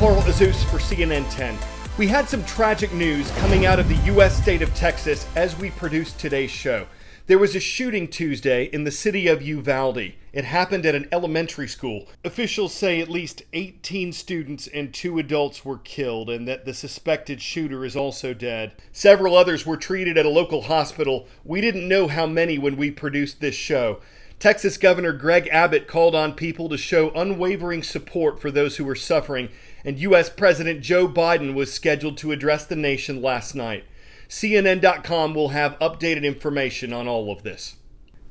Carl Azus for CNN 10. We had some tragic news coming out of the U.S. state of Texas as we produced today's show. There was a shooting Tuesday in the city of Uvalde. It happened at an elementary school. Officials say at least 18 students and 2 adults were killed and that the suspected shooter is also dead. Several others were treated at a local hospital. We didn't know how many when we produced this show. Texas Governor Greg Abbott called on people to show unwavering support for those who were suffering, and U.S. President Joe Biden was scheduled to address the nation last night. CNN.com will have updated information on all of this.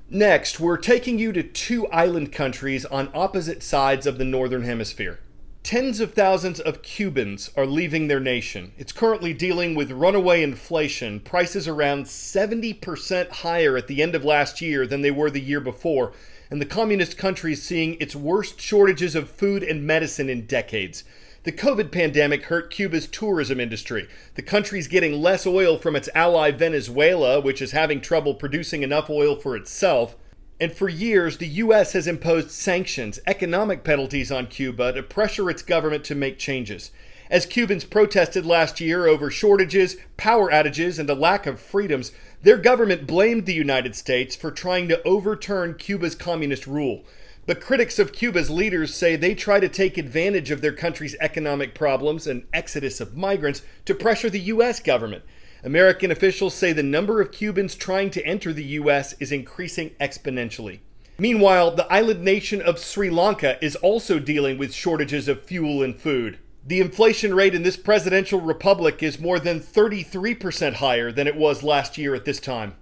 Next, we're taking you to 2 island countries on opposite sides of the Northern Hemisphere. Tens of thousands of Cubans are leaving their nation. It's currently dealing with runaway inflation, prices around 70% higher at the end of last year than they were the year before, and the communist country is seeing its worst shortages of food and medicine in decades. The COVID pandemic hurt Cuba's tourism industry. The country's getting less oil from its ally Venezuela, which is having trouble producing enough oil for itself. And for years, the U.S. has imposed sanctions, economic penalties on Cuba to pressure its government to make changes. As Cubans protested last year over shortages, power outages, and a lack of freedoms, their government blamed the United States for trying to overturn Cuba's communist rule. But critics of Cuba's leaders say they try to take advantage of their country's economic problems and exodus of migrants to pressure the U.S. government. American officials say the number of Cubans trying to enter the U.S. is increasing exponentially. Meanwhile, the island nation of Sri Lanka is also dealing with shortages of fuel and food. The inflation rate in this presidential republic is more than 33% higher than it was last year at this time.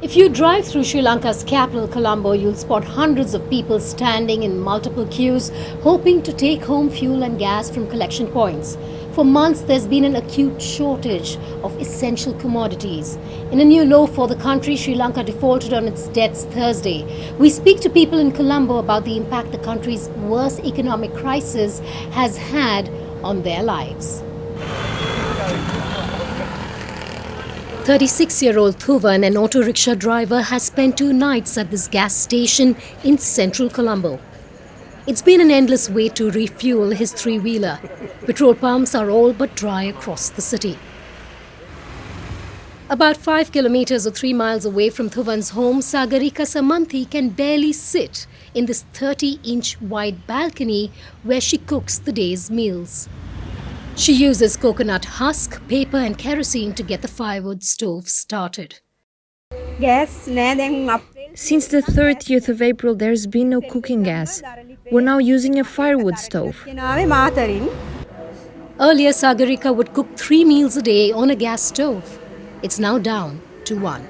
If you drive through Sri Lanka's capital, Colombo, you'll spot hundreds of people standing in multiple queues, hoping to take home fuel and gas from collection points. For months, there's been an acute shortage of essential commodities. In a new law for the country, Sri Lanka defaulted on its debts Thursday. We speak to people in Colombo about the impact the country's worst economic crisis has had on their lives. 36-year-old Thuvan, an auto rickshaw driver, has spent 2 nights at this gas station in central Colombo. It's been an endless wait to refuel his 3-wheeler. Petrol pumps are all but dry across the city. About 5 kilometers or 3 miles away from Thuvan's home, Sagarika Samanthi can barely sit in this 30-inch wide balcony where she cooks the day's meals. She uses coconut husk, paper and kerosene to get the firewood stove started. Since the 30th of April, there's been no cooking gas. We're now using a firewood stove. Earlier, Sagarika would cook 3 meals a day on a gas stove. It's now down to 1.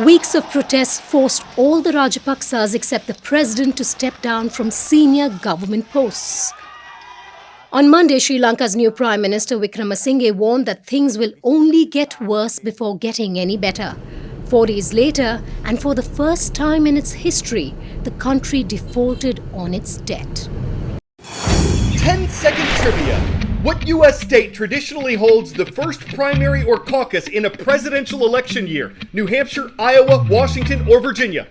Weeks of protests forced all the Rajapaksas except the president to step down from senior government posts. On Monday, Sri Lanka's new Prime Minister Wickremesinghe warned that things will only get worse before getting any better. 4 days later, and for the first time in its history, the country defaulted on its debt. 10-second trivia. What U.S. state traditionally holds the first primary or caucus in a presidential election year? New Hampshire, Iowa, Washington, or Virginia?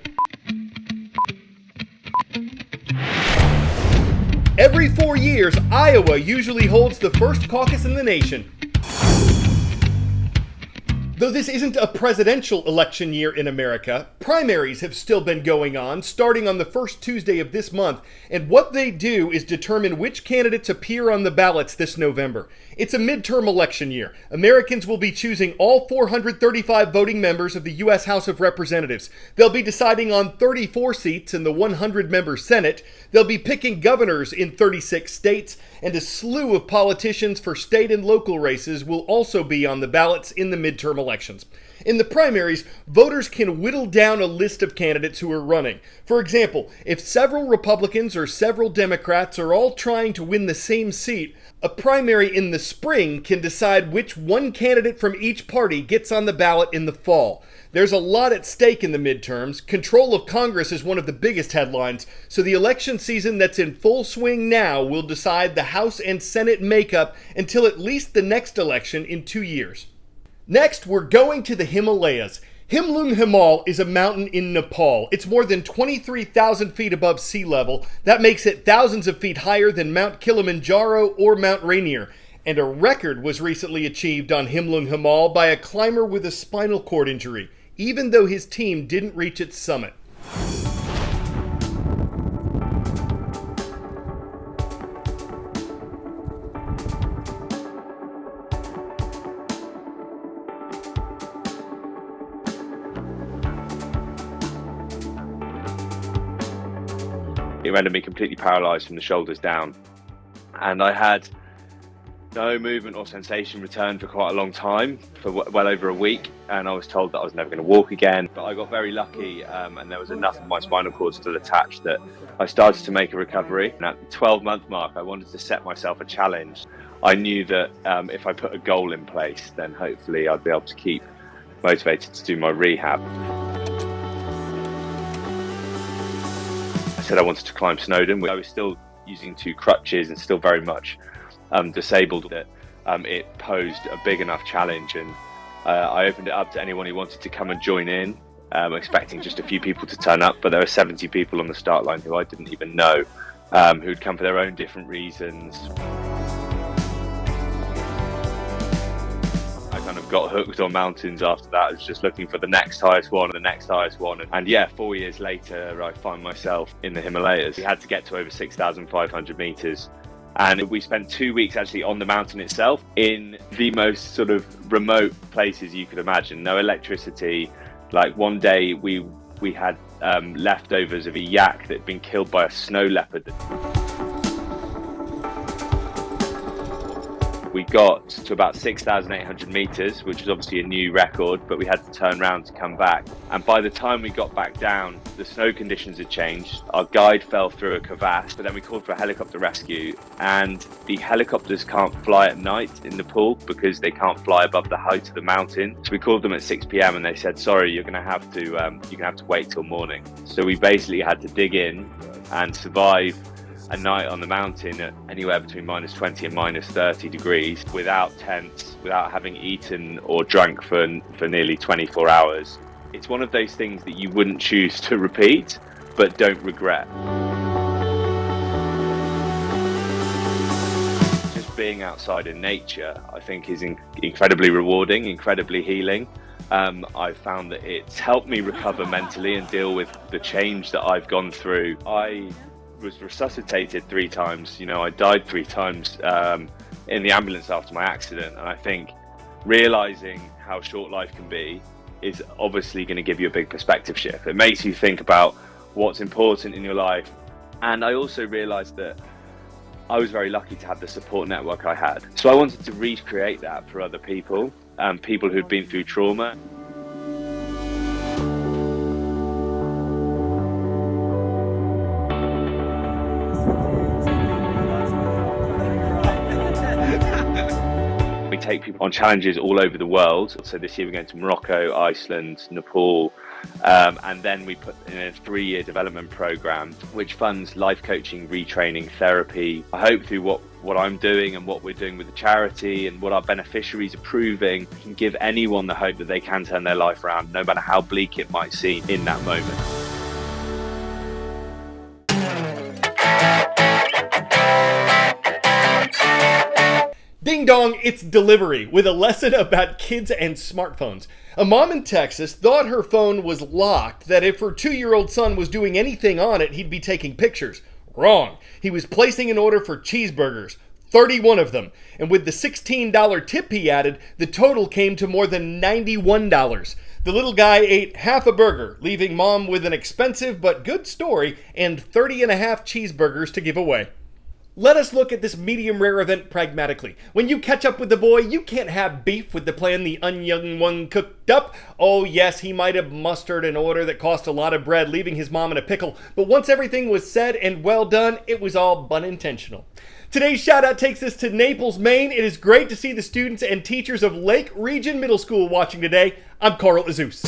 Every 4 years, Iowa usually holds the first caucus in the nation. Though this isn't a presidential election year in America, primaries have still been going on, starting on the first Tuesday of this month, and what they do is determine which candidates appear on the ballots this November. It's a midterm election year. Americans will be choosing all 435 voting members of the U.S. House of Representatives. They'll be deciding on 34 seats in the 100-member Senate. They'll be picking governors in 36 states, and a slew of politicians for state and local races will also be on the ballots in the midterm elections. In the primaries, voters can whittle down a list of candidates who are running. For example, if several Republicans or several Democrats are all trying to win the same seat, a primary in the spring can decide which one candidate from each party gets on the ballot in the fall. There's a lot at stake in the midterms. Control of Congress is one of the biggest headlines, so the election season that's in full swing now will decide the House and Senate makeup until at least the next election in 2 years. Next, we're going to the Himalayas. Himlung Himal is a mountain in Nepal. It's more than 23,000 feet above sea level. That makes it thousands of feet higher than Mount Kilimanjaro or Mount Rainier. And a record was recently achieved on Himlung Himal by a climber with a spinal cord injury, even though his team didn't reach its summit. It rendered me completely paralysed from the shoulders down, and I had no movement or sensation return for quite a long time, for well over a week, and I was told that I was never going to walk again. But I got very lucky, and there was enough of my spinal cord still attached that I started to make a recovery. And at the 12-month mark, I wanted to set myself a challenge. I knew that if I put a goal in place, then hopefully I'd be able to keep motivated to do my rehab. I said I wanted to climb Snowdon. I was still using 2 crutches and still very much disabled. That it posed a big enough challenge, and I opened it up to anyone who wanted to come and join in, expecting just a few people to turn up, but there were 70 people on the start line who I didn't even know, who'd come for their own different reasons. Kind of got hooked on mountains after that. I was just looking for the next highest one and the next highest one. And yeah, 4 years later, I find myself in the Himalayas. We had to get to over 6,500 meters. And we spent 2 weeks actually on the mountain itself in the most sort of remote places you could imagine. No electricity. Like one day we had leftovers of a yak that had been killed by a snow leopard. We got to about 6,800 meters, which was obviously a new record, but we had to turn around to come back. And by the time we got back down, the snow conditions had changed. Our guide fell through a crevasse, but then we called for a helicopter rescue, and the helicopters can't fly at night in Nepal because they can't fly above the height of the mountain. So we called them at 6 p.m. and they said, sorry, you're going to have to wait till morning. So we basically had to dig in and survive a night on the mountain at anywhere between minus 20 and minus 30 degrees without tents, without having eaten or drunk for nearly 24 hours. It's one of those things that you wouldn't choose to repeat, but don't regret. Just being outside in nature, I think, is incredibly rewarding, incredibly healing. I've found that it's helped me recover mentally and deal with the change that I've gone through. I was resuscitated 3 times. I died 3 times in the ambulance after my accident, and I think realizing how short life can be is obviously going to give you a big perspective shift. It makes you think about what's important in your life, and I also realized that I was very lucky to have the support network I had. So I wanted to recreate that for other people, people who'd been through trauma. We take people on challenges all over the world. So this year we're going to Morocco, Iceland, Nepal, and then we put in a 3-year development program which funds life coaching, retraining, therapy. I hope through what I'm doing and what we're doing with the charity and what our beneficiaries are proving can give anyone the hope that they can turn their life around, no matter how bleak it might seem in that moment. Ding dong, it's delivery with a lesson about kids and smartphones. A mom in Texas thought her phone was locked, that if her 2-year-old son was doing anything on it, he'd be taking pictures. Wrong. He was placing an order for cheeseburgers, 31 of them. And with the $16 tip he added, the total came to more than $91. The little guy ate half a burger, leaving mom with an expensive but good story and 30 and a half cheeseburgers to give away. Let us look at this medium rare event pragmatically. When you catch up with the boy, you can't have beef with the plan the onion one cooked up. Oh yes, he might have mustered an order that cost a lot of bread, leaving his mom in a pickle. But once everything was said and well done, it was all unintentional. Today's shout out takes us to Naples, Maine. It is great to see the students and teachers of Lake Region Middle School watching today. I'm Carl Azus.